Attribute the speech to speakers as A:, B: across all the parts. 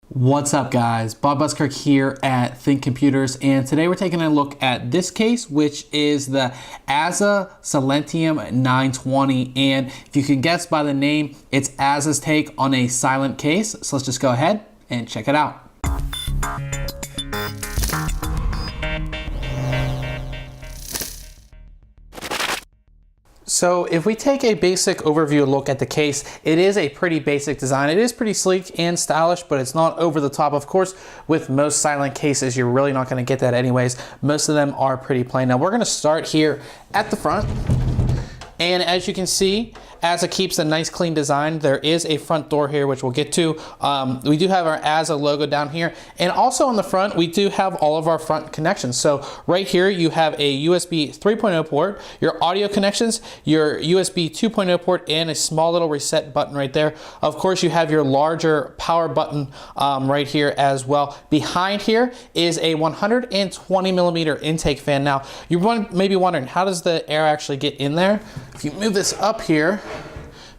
A: What's up guys, Bob Buskirk here at ThinkComputers, and today we're taking a look at this case, which is the AZZA Silentium 920, and if you can guess by the name, it's AZZA's take on a silent case. So let's just go ahead and check it out. So if we take a basic overview look at the case, it is a pretty basic design. It is pretty sleek and stylish, but it's not over the top. Of course, with most silent cases, you're really not going to get that anyways. Most of them are pretty plain. Now we're going to start here at the front. And as you can see, AZZA keeps a nice clean design. There is a front door here, which we'll get to. We do have our AZZA logo down here. And also on the front, we do have all of our front connections. So right here, you have a USB 3.0 port, your audio connections, your USB 2.0 port, and a small little reset button right there. Of course, you have your larger power button right here as well. Behind here is a 120 millimeter intake fan. Now, you're maybe wondering, how does the air actually get in there? If you move this up here,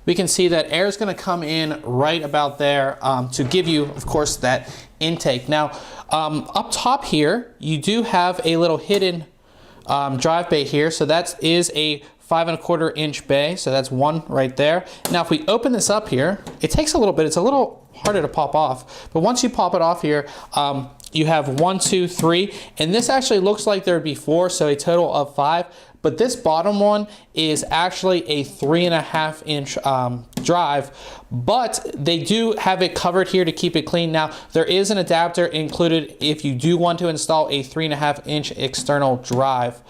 A: we can see that air is going to come in right about there to give you, of course, that intake. Now, up top here, you do have a little hidden drive bay here. So that is a 5¼ inch bay. So that's one right there. Now, if we open this up here, it takes a little bit. It's a little harder to pop off. But once you pop it off here, you have 1, 2, 3. And this actually looks like there would be 4, so a total of 5. But this bottom one is actually a 3.5 inch drive, but they do have it covered here to keep it clean. Now, there is an adapter included if you do want to install a 3.5 inch external drive.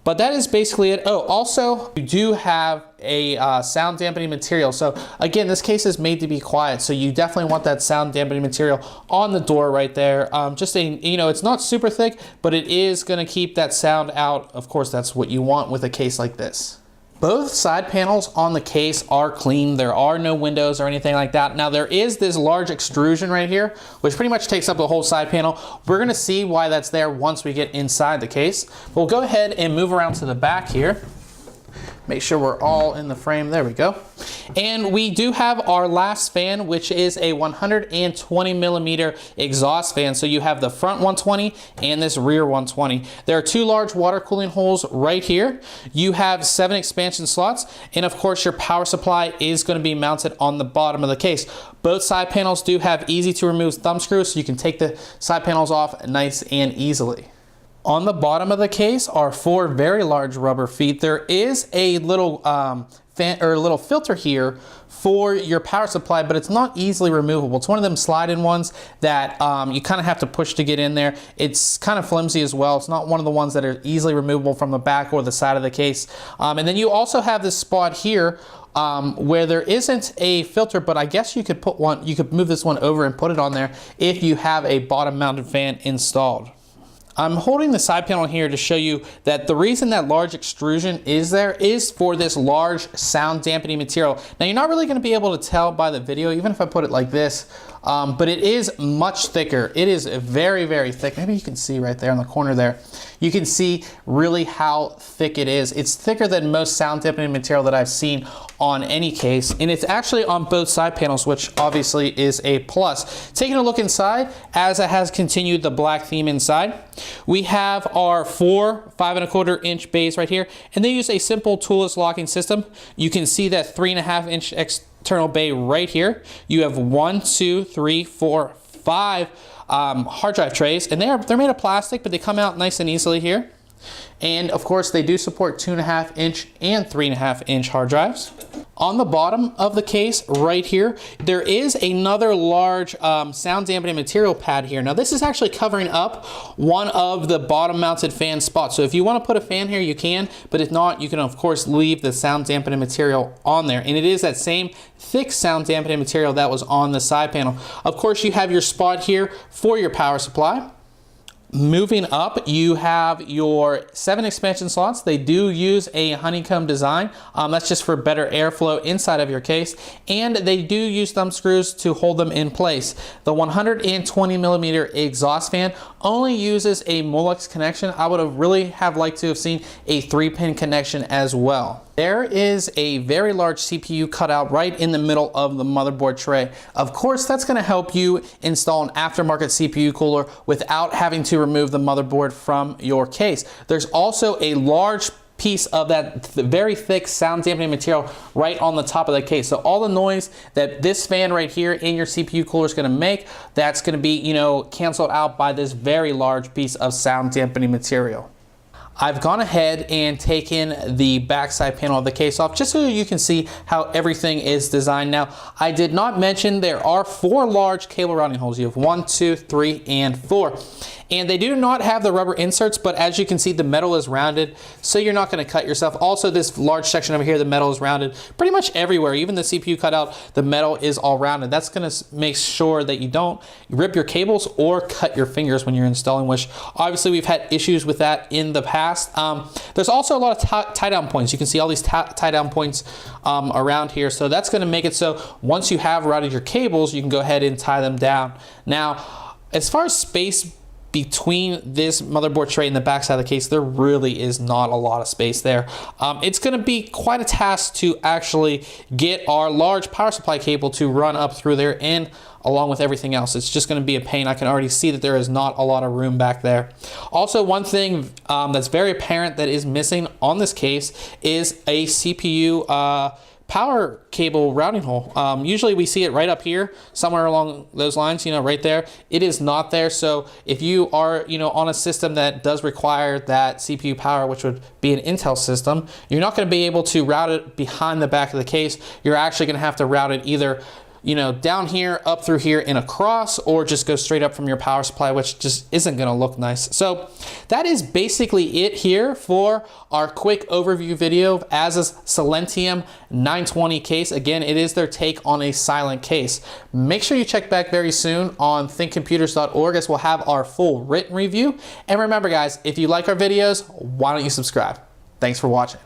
A: But that is basically it. Oh, also, you do have a sound dampening material. So again, this case is made to be quiet. So you definitely want that sound dampening material on the door right there. Just it's not super thick, but it is gonna keep that sound out. Of course, that's what you want with a case like this. Both side panels on the case are clean. There are no windows or anything like that. Now there is this large extrusion right here, which pretty much takes up the whole side panel. We're gonna see why that's there once we get inside the case. But we'll go ahead and move around to the back here. Make sure we're all in the frame. There we go. And we do have our last fan, which is a 120 millimeter exhaust fan. So you have the front 120 and this rear 120. There are 2 large water cooling holes right here. You have 7 expansion slots. And of course, your power supply is going to be mounted on the bottom of the case. Both side panels do have easy to remove thumb screws, so you can take the side panels off nice and easily. On the bottom of the case are 4 very large rubber feet. There is a little fan or a little filter here for your power supply, but it's not easily removable. It's one of them slide-in ones that you kind of have to push to get in there. It's kind of flimsy as well. It's not one of the ones that are easily removable from the back or the side of the case. And then you also have this spot here where there isn't a filter, but I guess you could put one. You could move this one over and put it on there if you have a bottom-mounted fan installed. I'm holding the side panel here to show you that the reason that large extrusion is there is for this large sound dampening material. Now, you're not really going to be able to tell by the video, even if I put it like this, but it is much thicker. It is very, very thick. Maybe you can see right there in the corner there. You can see really how thick it is. It's thicker than most sound dampening material that I've seen on any case, and it's actually on both side panels, which obviously is a plus. Taking a look inside, AZZA has continued the black theme inside. We have our 4 5¼ inch bays right here, and they use a simple toolless locking system. You can see that 3.5 inch external bay right here. You have 1, 2, 3, 4, 5 hard drive trays, and they're made of plastic, but they come out nice and easily here. And of course, they do support 2.5 inch and 3.5 inch hard drives. On the bottom of the case right here, there is another large sound dampening material pad here. Now this is actually covering up one of the bottom mounted fan spots. So if you want to put a fan here, you can, but if not, you can of course leave the sound dampening material on there. And it is that same thick sound dampening material that was on the side panel. Of course, you have your spot here for your power supply. Moving up, you have your 7 expansion slots. They do use a honeycomb design. That's just for better airflow inside of your case. And they do use thumb screws to hold them in place. The 120 millimeter exhaust fan only uses a Molex connection. I would have really liked to have seen a 3-pin connection as well. There is a very large CPU cutout right in the middle of the motherboard tray. Of course, that's going to help you install an aftermarket CPU cooler without having to remove the motherboard from your case. There's also a large piece of that very thick sound dampening material right on the top of the case. So all the noise that this fan right here in your CPU cooler is going to make, that's going to be, you know, canceled out by this very large piece of sound dampening material. I've gone ahead and taken the backside panel of the case off just so you can see how everything is designed. Now, I did not mention there are 4 large cable routing holes. You have 1, 2, 3, and 4. And they do not have the rubber inserts, but as you can see, the metal is rounded, so you're not going to cut yourself. Also, this large section over here, the metal is rounded pretty much everywhere. Even the CPU cutout, the metal is all rounded. That's going to make sure that you don't rip your cables or cut your fingers when you're installing, which obviously we've had issues with that in the past. There's also a lot of tie down points. You can see all these tie down points around here, so that's going to make it so once you have routed your cables, you can go ahead and tie them down. Now, as far as space between this motherboard tray and the backside of the case, there really is not a lot of space there. It's going to be quite a task to actually get our large power supply cable to run up through there and along with everything else. It's just going to be a pain. I can already see that there is not a lot of room back there. Also, one thing that's very apparent that is missing on this case is a CPU power cable routing hole. Usually we see it right up here, somewhere along those lines, you know, right there. It is not there. So if you are, you know, on a system that does require that CPU power, which would be an Intel system, you're not going to be able to route it behind the back of the case. You're actually going to have to route it either, you know, down here, up through here, and across, or just go straight up from your power supply, which just isn't going to look nice. So that is basically it here for our quick overview video of AZZA's Silentium 920 case. Again, it is their take on a silent case. Make sure you check back very soon on ThinkComputers.org as we'll have our full written review. And remember, guys, if you like our videos, why don't you subscribe? Thanks for watching.